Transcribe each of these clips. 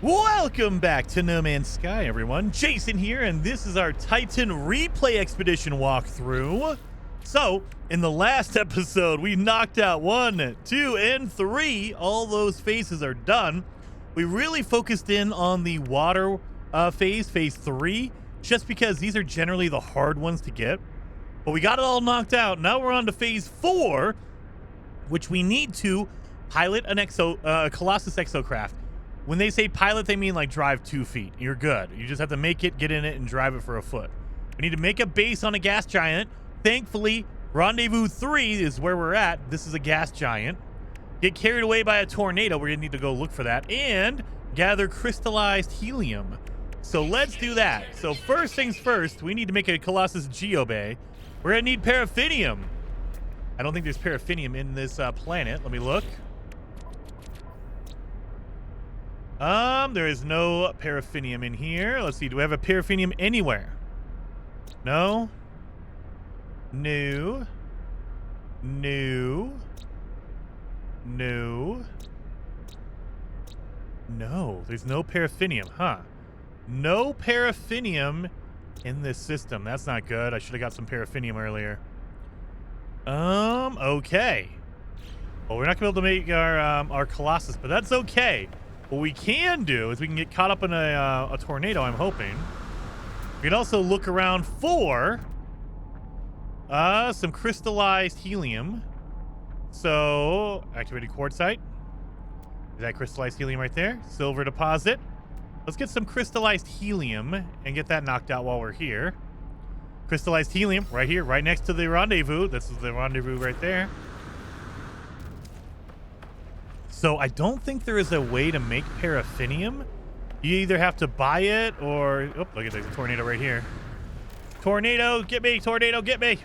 Welcome back to No Man's Sky, everyone. Jason here, and this is our Titan Replay Expedition walkthrough. So, in the last episode, we knocked out 1, 2, and 3. All those phases are done. We really focused in on the water phase 3, just because these are generally the hard ones to get. But we got it all knocked out. Now we're on to phase 4, which we need to pilot an Colossus exocraft. When they say pilot, they mean like drive 2 feet. You're good. You just have to make it, get in it, and drive it for a foot. We need to make a base on a gas giant. Thankfully, Rendezvous 3 is where we're at. This is a gas giant. Get carried away by a tornado. We're going to need to go look for that. And gather crystallized helium. So let's do that. So first things first, we need to make a Colossus Geobay. We're going to need paraffinium. I don't think there's paraffinium in this planet. Let me look. There is no paraffinium in here. Let's see. Do we have a paraffinium anywhere? No. No. No. No. No. There's no paraffinium, huh? No paraffinium in this system. That's not good. I should have got some paraffinium earlier. Okay. Well, we're not gonna be able to make our Colossus, but that's okay. What we can do is we can get caught up in a tornado, I'm hoping. We can also look around for some crystallized helium. So, activated quartzite. Is that crystallized helium right there? Silver deposit. Let's get some crystallized helium and get that knocked out while we're here. Crystallized helium right here, right next to the rendezvous. This is the rendezvous right there. So I don't think there is a way to make paraffinium. You either have to buy it or... Oh, look at there's a tornado right here. Tornado, get me! Tornado, get me!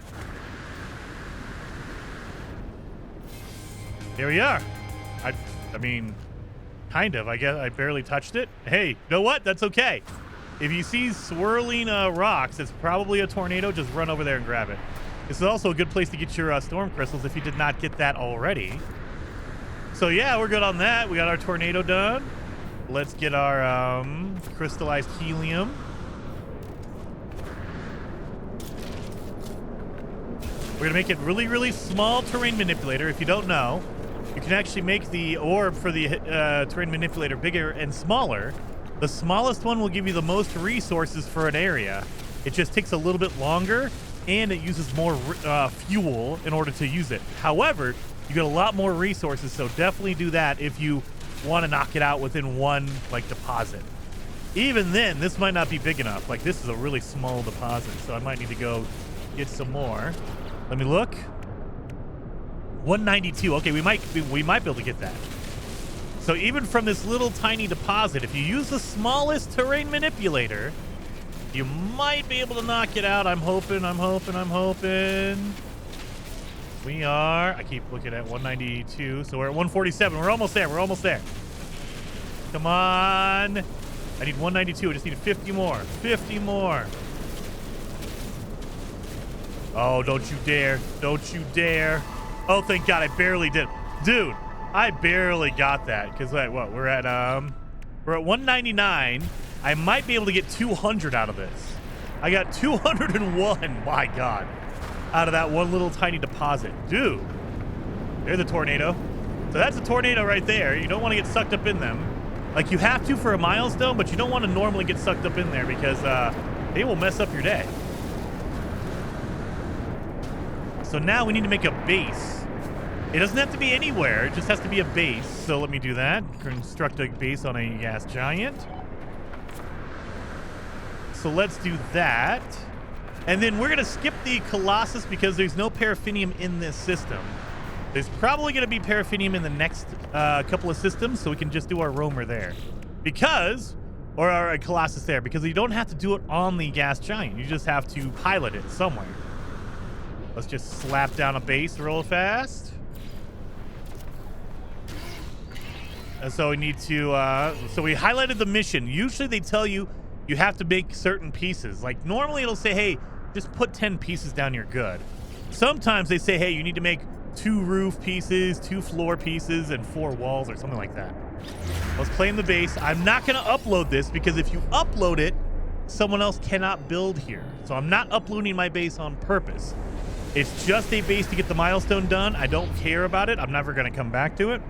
Here we are. I mean, kind of. I guess I barely touched it. Hey, you know what? That's okay. If you see swirling rocks, it's probably a tornado. Just run over there and grab it. This is also a good place to get your storm crystals if you did not get that already. So yeah, we're good on that. We got our tornado done. Let's get our crystallized helium. We're gonna make it really, really small terrain manipulator. If you don't know, you can actually make the orb for the terrain manipulator bigger and smaller. The smallest one will give you the most resources for an area. It just takes a little bit longer and it uses more fuel in order to use it. However, you get a lot more resources, so definitely do that if you want to knock it out within one deposit. Even then, this might not be big enough. Like, this is a really small deposit, so I might need to go get some more. Let me look. 192. Okay, we might be able to get that. So even from this little tiny deposit, if you use the smallest terrain manipulator, you might be able to knock it out. I'm hoping. We are, I keep looking at 192, so we're at 147. We're almost there. Come on. I need 192. I just need 50 more. 50 more. Oh, don't you dare. Don't you dare. Oh, thank God, I barely did. Dude, I barely got that. Because, what, we're at 199. I might be able to get 200 out of this. I got 201. My God. Out of that one little tiny deposit. Dude, there's a tornado. So that's a tornado right there. You don't want to get sucked up in them. Like, you have to for a milestone, but you don't want to normally get sucked up in there because they will mess up your day. So now we need to make a base. It doesn't have to be anywhere. It just has to be a base. So let me do that. Construct a base on a gas giant. So let's do that. And then we're going to skip the Colossus because there's no paraffinium in this system. There's probably going to be paraffinium in the next couple of systems, so we can just do our roamer there. Or our Colossus there, because you don't have to do it on the gas giant. You just have to pilot it somewhere. Let's just slap down a base real fast. And so we need to, so we highlighted the mission. Usually they tell you you have to make certain pieces. Like, normally it'll say, hey, just put 10 pieces down, you're good. Sometimes they say, hey, you need to make 2 roof pieces, 2 floor pieces, and 4 walls or something like that. Let's claim the base. I'm not going to upload this because if you upload it, someone else cannot build here. So I'm not uploading my base on purpose. It's just a base to get the milestone done. I don't care about it. I'm never going to come back to it.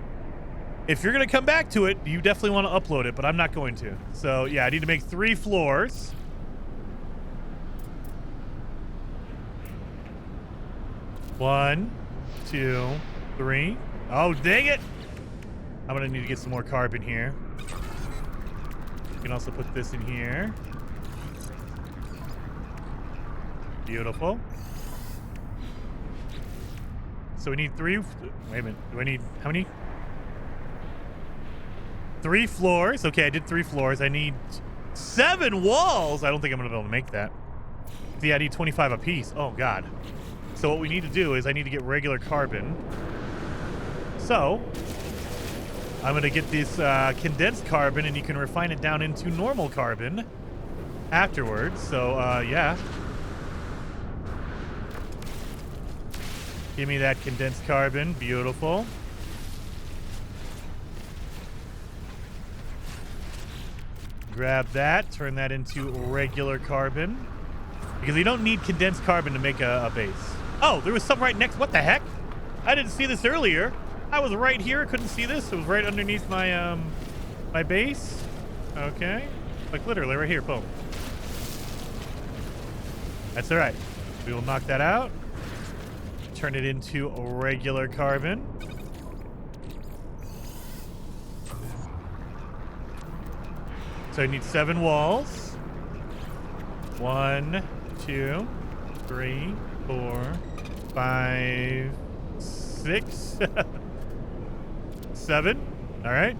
If you're going to come back to it, you definitely want to upload it, but I'm not going to. So yeah, I need to make 3 floors. One, 2, 3. Oh, dang it. I'm going to need to get some more carbon here. You can also put this in here. Beautiful. So we need 3. Wait a minute. Do I need how many? 3 floors. Okay, I did 3 floors. I need 7 walls. I don't think I'm going to be able to make that. See, I need 25 apiece. Oh, God. So what we need to do is I need to get regular carbon. So I'm going to get this condensed carbon, and you can refine it down into normal carbon afterwards. So, yeah. Give me that condensed carbon. Beautiful. Grab that. Turn that into regular carbon. Because you don't need condensed carbon to make a base. Oh, there was some right next. What the heck? I didn't see this earlier. I was right here. I couldn't see this. It was right underneath my my base. Okay. Like literally right here. Boom. That's all right. We will knock that out. Turn it into regular carbon. So I need 7 walls. 1, 2, 3, 4, 5, 6, 7. All right.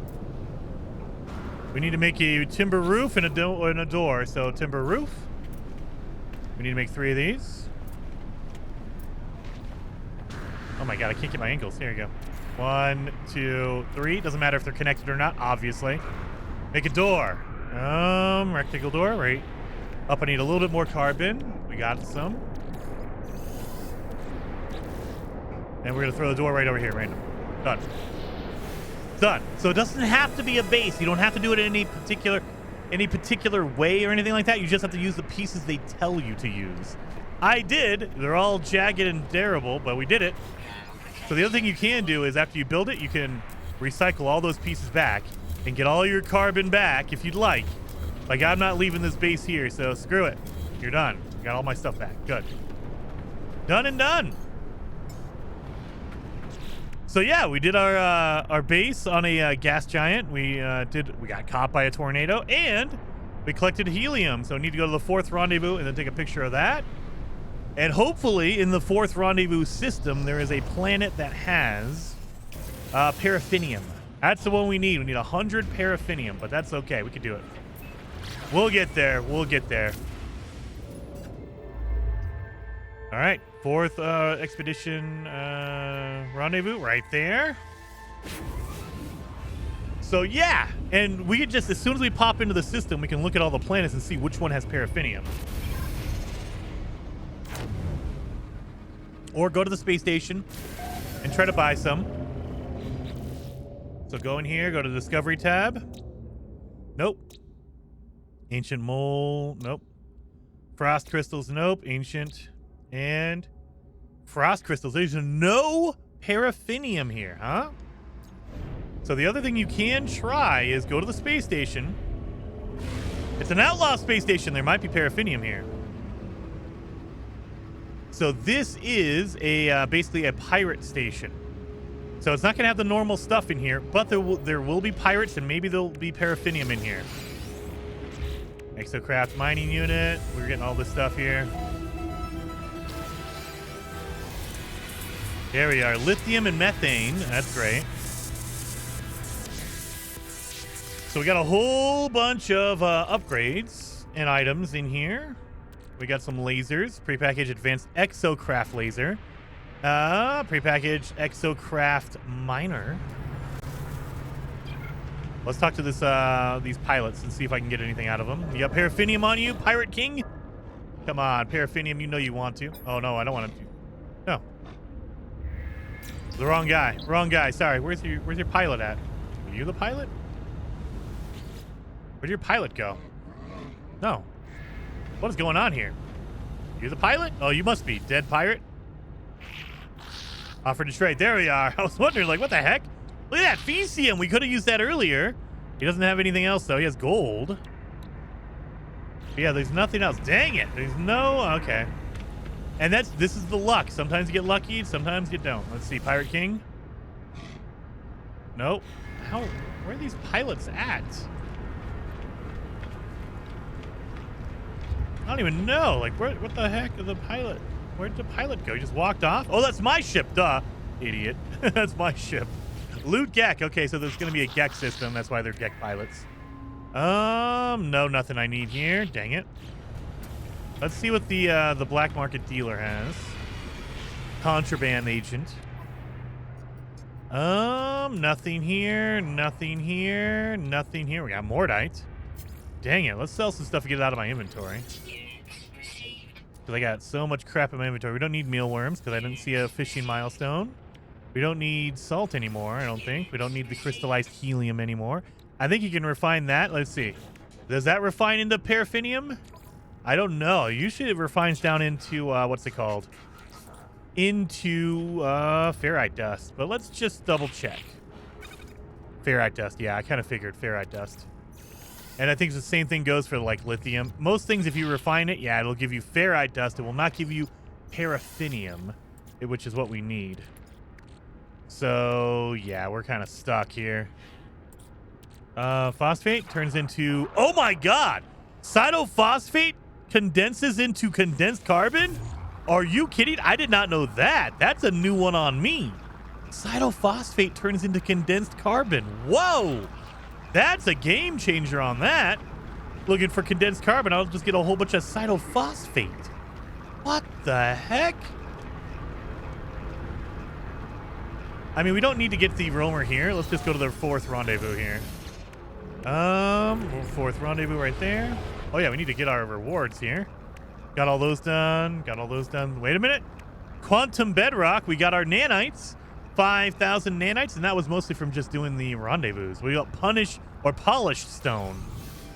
We need to make a timber roof and a door. So timber roof. We need to make 3 of these. Oh my God, I can't get my angles. Here you go. 1, 2, 3. Doesn't matter if they're connected or not, obviously. Make a door. Rectangle door, right. Up, I need a little bit more carbon. We got some. And we're gonna throw the door right over here, random. Done. Done. So it doesn't have to be a base. You don't have to do it in any particular way or anything like that. You just have to use the pieces they tell you to use. I did. They're all jagged and terrible, but we did it. So the other thing you can do is after you build it, you can recycle all those pieces back and get all your carbon back if you'd like. Like, I'm not leaving this base here, so screw it. You're done. Got all my stuff back. Good. Done and done. So yeah, we did our base on a gas giant. We got caught by a tornado, and we collected helium. So we need to go to the 4th rendezvous and then take a picture of that. And hopefully in the 4th rendezvous system, there is a planet that has paraffinium. That's the one we need. We need 100 paraffinium, but that's okay. We can do it. We'll get there. We'll get there. All right. 4th expedition rendezvous right there. So yeah, and we can just, as soon as we pop into the system, we can look at all the planets and see which one has paraffinium. Or go to the space station and try to buy some. So go in here, go to the Discovery tab. Nope. Ancient mole, nope. Frost crystals, nope. Ancient and frost crystals. There's no paraffinium here, huh? So the other thing you can try is go to the space station. It's an outlaw space station. There might be paraffinium here. So this is a basically a pirate station. So it's not going to have the normal stuff in here, but there will be pirates, and maybe there'll be paraffinium in here. Exocraft mining unit. We're getting all this stuff here. There we are. Lithium and methane. That's great. So we got a whole bunch of upgrades and items in here. We got some lasers. Prepackaged advanced exocraft laser. Prepackaged exocraft miner. Let's talk to this these pilots and see if I can get anything out of them. You got paraffinium on you, Pirate King? Come on, paraffinium, you know you want to. Oh, no, I don't want to. No. The wrong guy. Wrong guy. Sorry. Where's your pilot at? Are you the pilot? Where'd your pilot go? No. What is going on here? You're the pilot? Oh, you must be. Dead pirate? Offered to trade. There we are. I was wondering, like, what the heck? Look at that. Fecium. We could have used that earlier. He doesn't have anything else, though. He has gold. But yeah, there's nothing else. Dang it. There's no... Okay. And this is the luck. Sometimes you get lucky. Sometimes you don't. Let's see. Pirate King. Nope. Where are these pilots at? I don't even know. Like, what the heck is the pilot? Where'd the pilot go? He just walked off? Oh, that's my ship. Duh. Idiot. That's my ship. Loot Gek. Okay, so there's going to be a Gek system. That's why they're Gek pilots. No, nothing I need here. Dang it. Let's see what the black market dealer has. Contraband agent. Nothing here. Nothing here. Nothing here. We got Mordite. Dang it. Let's sell some stuff to get it out of my inventory. Because I got so much crap in my inventory. We don't need mealworms because I didn't see a fishing milestone. We don't need salt anymore, I don't think. We don't need the crystallized helium anymore. I think you can refine that. Let's see. Does that refine into paraffinium? I don't know. Usually it refines down into, what's it called? Into ferrite dust. But let's just double check. Ferrite dust. Yeah, I kind of figured ferrite dust. And I think the same thing goes for, like, lithium. Most things, if you refine it, yeah, it'll give you ferrite dust. It will not give you paraffinium, which is what we need. So, yeah, we're kind of stuck here. Phosphate turns into... Oh, my God! Cytophosphate condenses into condensed carbon? Are you kidding? I did not know that. That's a new one on me. Cytophosphate turns into condensed carbon. Whoa! That's a game changer on that. Looking for condensed carbon, I'll just get a whole bunch of cytophosphate. What the heck? I mean, we don't need to get the roamer here. Let's just go to the fourth rendezvous here. Fourth rendezvous right there. Oh yeah, we need to get our rewards here. Got all those done. Got all those done. Wait a minute. Quantum bedrock. We got our nanites. 5,000 nanites, and that was mostly from just doing the rendezvous. We got polished stone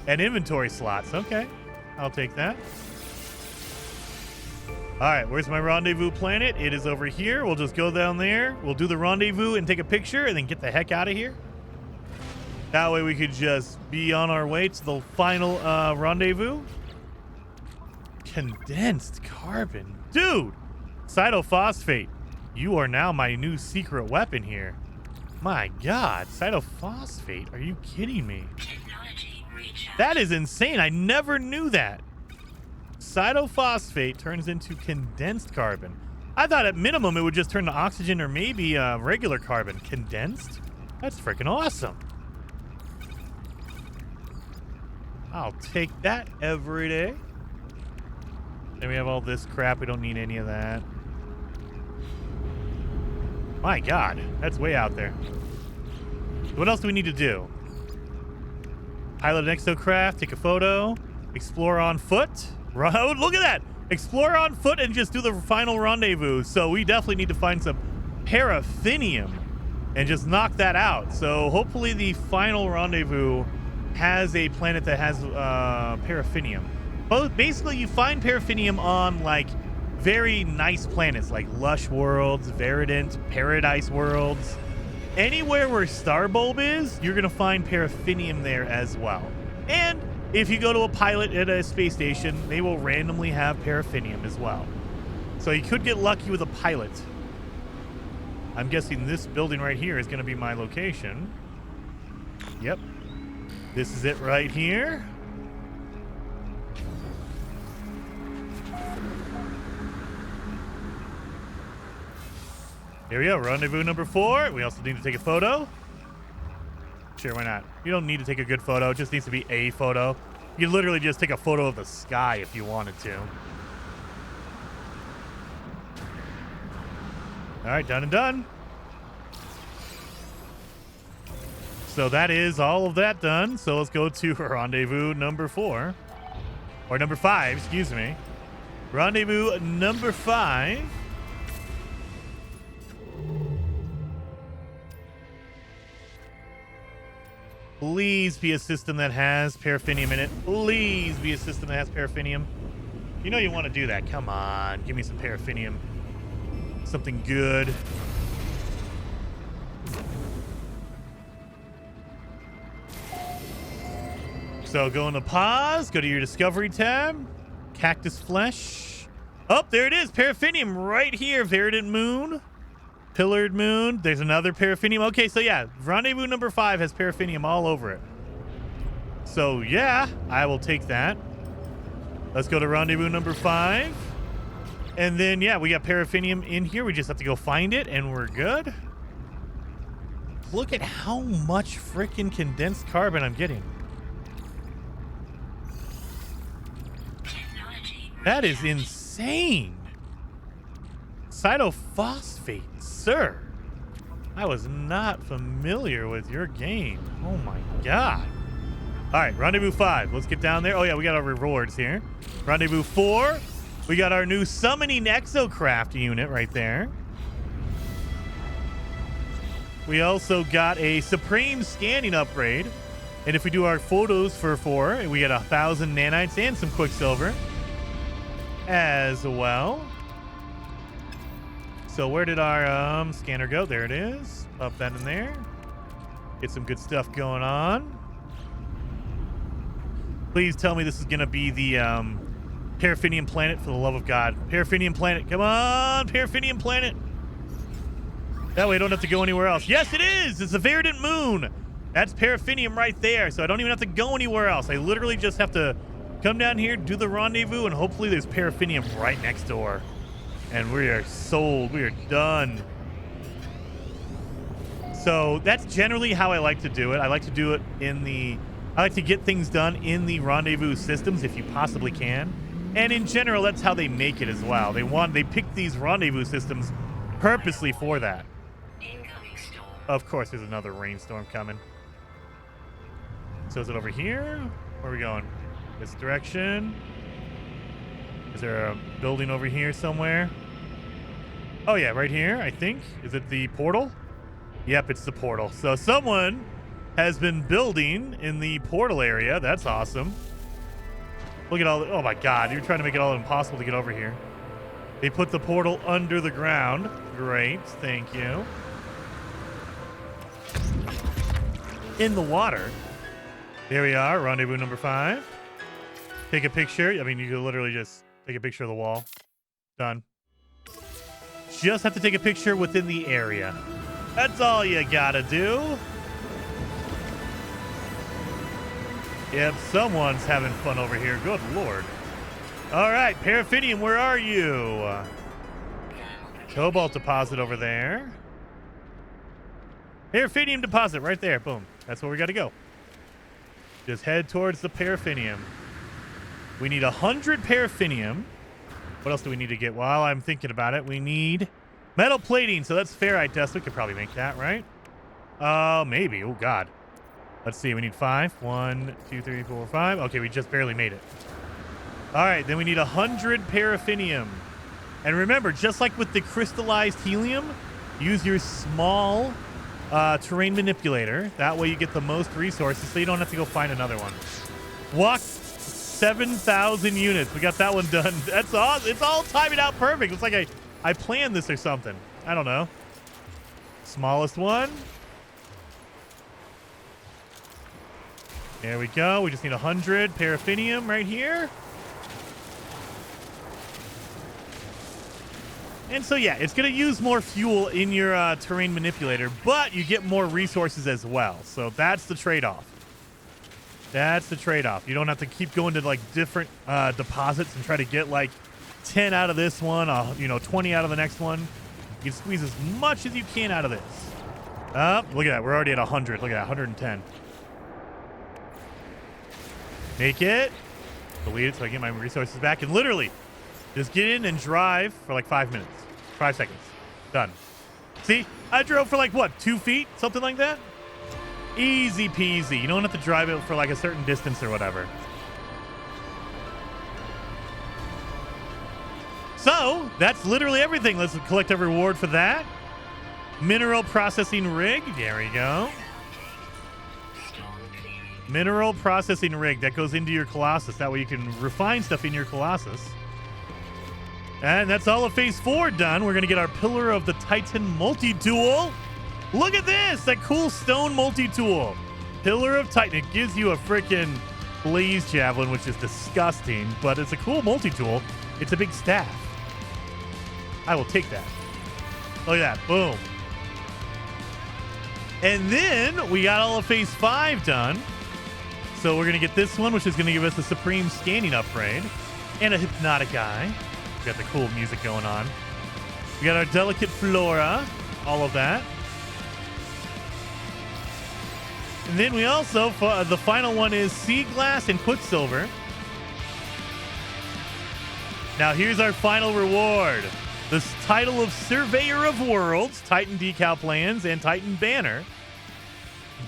and inventory slots. Okay, I'll take that. All right, where's my rendezvous planet? It is over here. We'll just go down there. We'll do the rendezvous and take a picture and then get the heck out of here. That way we could just be on our way to the final rendezvous. Condensed carbon. Dude, cytophosphate. You are now my new secret weapon here. My God, cytophosphate. Are you kidding me? That is insane. I never knew that. Cytophosphate turns into condensed carbon. I thought at minimum it would just turn to oxygen or maybe regular carbon. Condensed? That's freaking awesome. I'll take that every day. Then we have all this crap. We don't need any of that. My God, that's way out there. What else do we need to do? Pilot an exocraft, take a photo, explore on foot. Oh, look at that! Explore on foot and just do the final rendezvous. So we definitely need to find some paraffinium and just knock that out. So hopefully the final rendezvous has a planet that has paraffinium. Both basically, you find paraffinium on like very nice planets like Lush Worlds, Verdant, Paradise Worlds. Anywhere where Starbulb is, you're going to find paraffinium there as well. And if you go to a pilot at a space station, they will randomly have paraffinium as well. So you could get lucky with a pilot. I'm guessing this building right here is going to be my location. Yep. This is it right here. Here we go, rendezvous number 4. We also need to take a photo. Sure, why not? You don't need to take a good photo. It just needs to be a photo. You could literally just take a photo of the sky if you wanted to. All right, done and done. So that is all of that done. So let's go to rendezvous number 4. Or number 5, excuse me. Rendezvous number 5. Please be a system that has paraffinium in it. Please be a system that has paraffinium. You know you want to do that. Come on. Give me some paraffinium. Something good. So go into pause. Go to your discovery tab. Cactus flesh. Oh, there it is. Paraffinium right here. Verdant moon. Pillared moon. There's another paraffinium. Okay, so yeah, rendezvous number 5 has paraffinium all over it. So yeah, I will take that. Let's go to rendezvous number 5. And then yeah, we got paraffinium in here. We just have to go find it and we're good. Look at how much freaking condensed carbon I'm getting. That is insane. Cytophosphate, sir. I was not familiar with your game. Oh my god. All right, rendezvous 5. Let's get down there. Oh yeah, we got our rewards here. Rendezvous 4. We got our new summoning exocraft unit right there. We also got a supreme scanning upgrade. And if we do our photos for 4, we get 1,000 nanites and some quicksilver as well. So where did our scanner go? There it is. Pop that in there. Get some good stuff going on. Please tell me this is going to be the paraffinium planet, for the love of God. Paraffinium planet. Come on, paraffinium planet. That way I don't have to go anywhere else. Yes, it is. It's a verdant moon. That's paraffinium right there. So I don't even have to go anywhere else. I literally just have to come down here, do the rendezvous, and hopefully there's paraffinium right next door. And we are sold. We are done. So that's generally how I like to do it. I like to do it in the... I like to get things done in the rendezvous systems if you possibly can. And in general, that's how they make it as well. They pick these rendezvous systems purposely for that. Incoming storm. Of course, there's another rainstorm coming. So is it over here? Where are we going? This direction? Is there a building over here somewhere? Oh yeah, right here, I think. Is it the portal? Yep, it's the portal. So someone has been building in the portal area. That's awesome. Look at all the, oh my god, you're trying to make it all impossible to get over here. They put the portal under the ground. Great, thank you. In the water. There we are, rendezvous number 5. Take a picture. I mean, you could literally just take a picture of the wall. Done. Just have to take a picture within the area. That's all you gotta do. Yep, someone's having fun over here. Good lord. All right, paraffinium, where are you? Cobalt deposit over there. Paraffinium deposit right there. Boom. That's where we gotta go. Just head towards the paraffinium. We need 100 paraffinium. What else do we need to get? While I'm thinking about it, we need metal plating. So that's ferrite dust. We could probably make that, right? Maybe. Oh, God. Let's see. We need 5. 1, 2, 3, 4, 5. Okay, we just barely made it. All right, then we need 100 paraffinium. And remember, just like with the crystallized helium, use your small terrain manipulator. That way you get the most resources so you don't have to go find another one. Walk 7,000 units. We got that one done. That's awesome. It's all timing out perfect. It's like I planned this or something. I don't know. Smallest one. There we go. We just need 100 paraffinium right here. And so, yeah, it's going to use more fuel in your terrain manipulator, but you get more resources as well. So that's the trade-off. That's the trade-off. You don't have to keep going to, like, different deposits and try to get, like, 10 out of this one, 20 out of the next one. You can squeeze as much as you can out of this. Look at that. We're already at 100. Look at that. 110. Make it. Delete it so I get my resources back. And literally, just get in and drive for like 5 minutes. 5 seconds. Done. See? I drove for like, what, 2 feet? Something like that? Easy peasy. You don't have to drive it for like a certain distance or whatever. So, that's literally everything. Let's collect a reward for that. Mineral processing rig. There we go. Mineral processing rig that goes into your Colossus. That way you can refine stuff in your Colossus. And that's all of phase 4 done. We're going to get our Pillar of the Titan multi-tool. Look at this, that cool stone multi-tool. Pillar of Titan. It gives you a freaking blaze javelin, which is disgusting, but it's a cool multi-tool. It's a big staff. I will take that. Look at that, boom. And then we got all of phase 5 done. So we're going to get this one, which is going to give us the Supreme Scanning upgrade and a Hypnotic Eye. We got the cool music going on. We got our Delicate Flora, all of that. And then we also, the final one is Sea Glass and Quicksilver. Now here's our final reward. This title of Surveyor of Worlds, Titan decal plans, and Titan banner.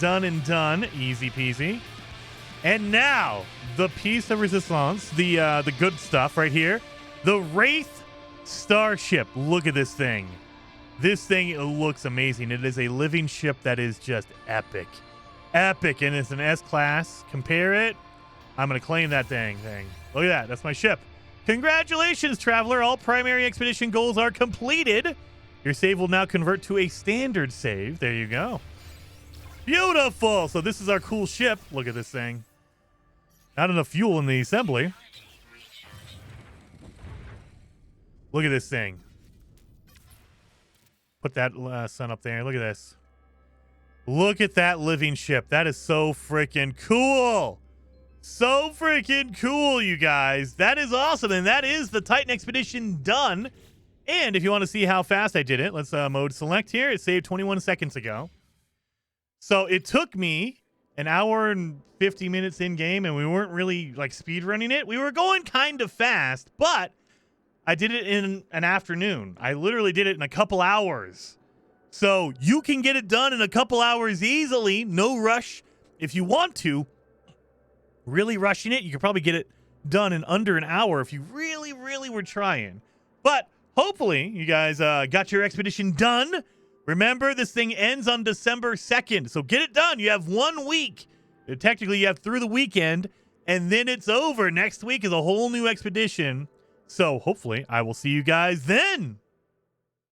Done and done, easy peasy. And now, the piece of resistance, the good stuff right here. The Wraith Starship. Look at this thing. This thing looks amazing. It is a living ship that is just epic. Epic, and it's an S-Class. Compare it. I'm going to claim that dang thing. Look at that. That's my ship. Congratulations, Traveler. All primary expedition goals are completed. Your save will now convert to a standard save. There you go. Beautiful. So this is our cool ship. Look at this thing. Not enough fuel in the assembly. Look at this thing. Put that sun up there. Look at this. Look at that living ship. That is so freaking cool. So freaking cool, you guys. That is awesome. And that is the Titan Expedition done. And if you want to see how fast I did it, let's mode select here. It saved 21 seconds ago. So it took me an hour and 50 minutes in game, and we weren't really like speed running it. We were going kind of fast, but I did it in an afternoon. I literally did it in a couple hours. So you can get it done in a couple hours easily. No rush. If you want to, really rushing it, you could probably get it done in under an hour if you really, really were trying. But hopefully you guys got your expedition done. Remember, this thing ends on December 2nd, so get it done. You have 1 week. Technically, you have through the weekend, and then it's over. Next week is a whole new expedition. So hopefully I will see you guys then.